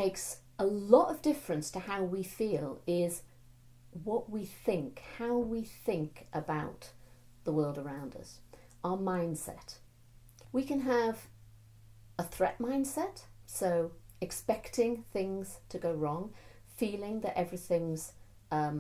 makes a lot of difference to how we feel is what we think, how we think about the world around us, our mindset. We can have a threat mindset, so expecting things to go wrong, feeling that everything's a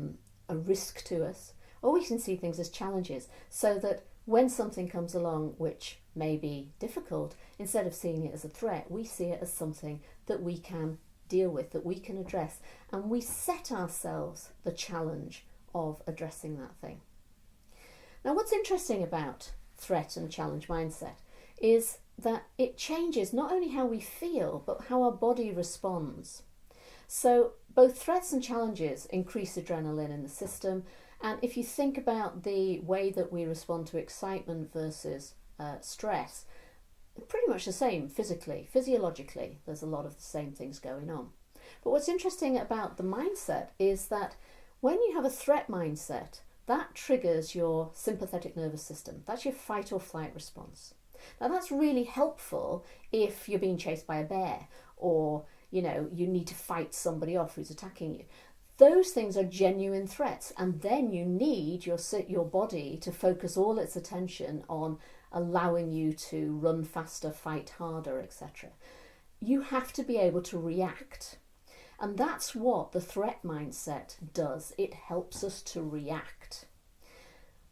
risk to us, or we can see things as challenges, so that when something comes along which may be difficult, instead of seeing it as a threat, we see it as something that we can deal with, that we can address, and we set ourselves the challenge of addressing that thing. Now, what's interesting about threat and challenge mindset is that it changes not only how we feel, but how our body responds. So both threats and challenges increase adrenaline in the system, and if you think about the way that we respond to excitement versus stress, pretty much the same physically, physiologically, there's a lot of the same things going on. But what's interesting about the mindset is that when you have a threat mindset, that triggers your sympathetic nervous system. That's your fight or flight response. Now that's really helpful if you're being chased by a bear, or you need to fight somebody off who's attacking you. Those things are genuine threats, and then you need your body to focus all its attention on allowing you to run faster, fight harder, etc. You have to be able to react. And that's what the threat mindset does. It helps us to react.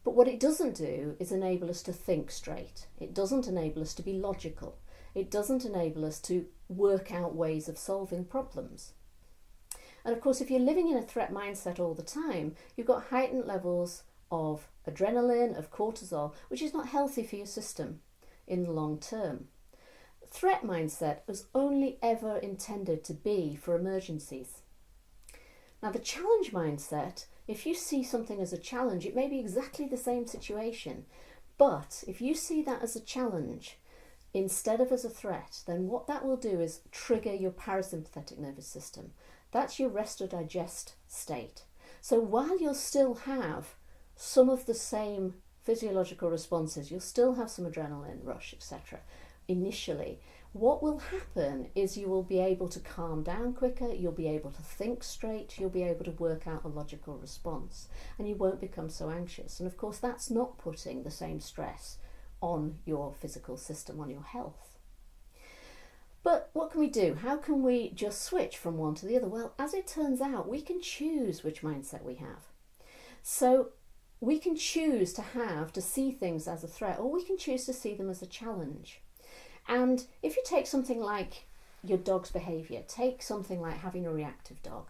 But what it doesn't do is enable us to think straight. It doesn't enable us to be logical. It doesn't enable us to work out ways of solving problems. And of course, if you're living in a threat mindset all the time, you've got heightened levels of adrenaline, of cortisol, which is not healthy for your system in the long term. Threat mindset was only ever intended to be for emergencies. Now, the challenge mindset, if you see something as a challenge, it may be exactly the same situation, but if you see that as a challenge instead of as a threat, then what that will do is trigger your parasympathetic nervous system. That's your rest or digest state. So while you'll still have some of the same physiological responses, you'll still have some adrenaline rush, etc. initially, what will happen is you will be able to calm down quicker, you'll be able to think straight, you'll be able to work out a logical response, and you won't become so anxious. And of course, that's not putting the same stress on your physical system, on your health. But what can we do? How can we just switch from one to the other? Well, as it turns out, we can choose which mindset we have. So we can choose to see things as a threat, or we can choose to see them as a challenge. And if you take something like your dog's behaviour, take something like having a reactive dog.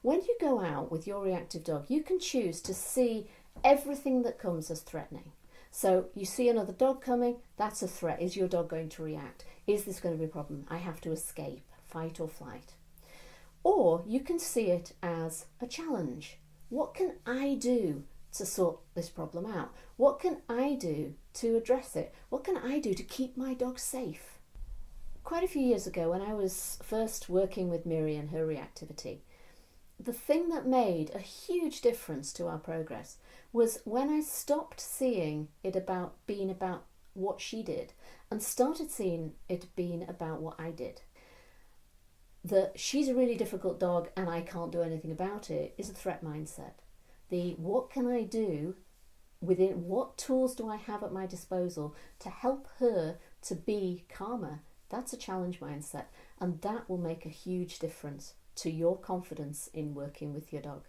When you go out with your reactive dog, you can choose to see everything that comes as threatening. So you see another dog coming, that's a threat. Is your dog going to react? Is this going to be a problem? I have to escape, fight or flight. Or you can see it as a challenge. What can I do to sort this problem out? What can I do to address it? What can I do to keep my dog safe? Quite a few years ago, when I was first working with Miri and her reactivity, the thing that made a huge difference to our progress was when I stopped seeing it being about what she did and started seeing it being about what I did. That she's a really difficult dog and I can't do anything about it is a threat mindset. The what can I do, within what tools do I have at my disposal to help her to be calmer, that's a challenge mindset, and that will make a huge difference to your confidence in working with your dog.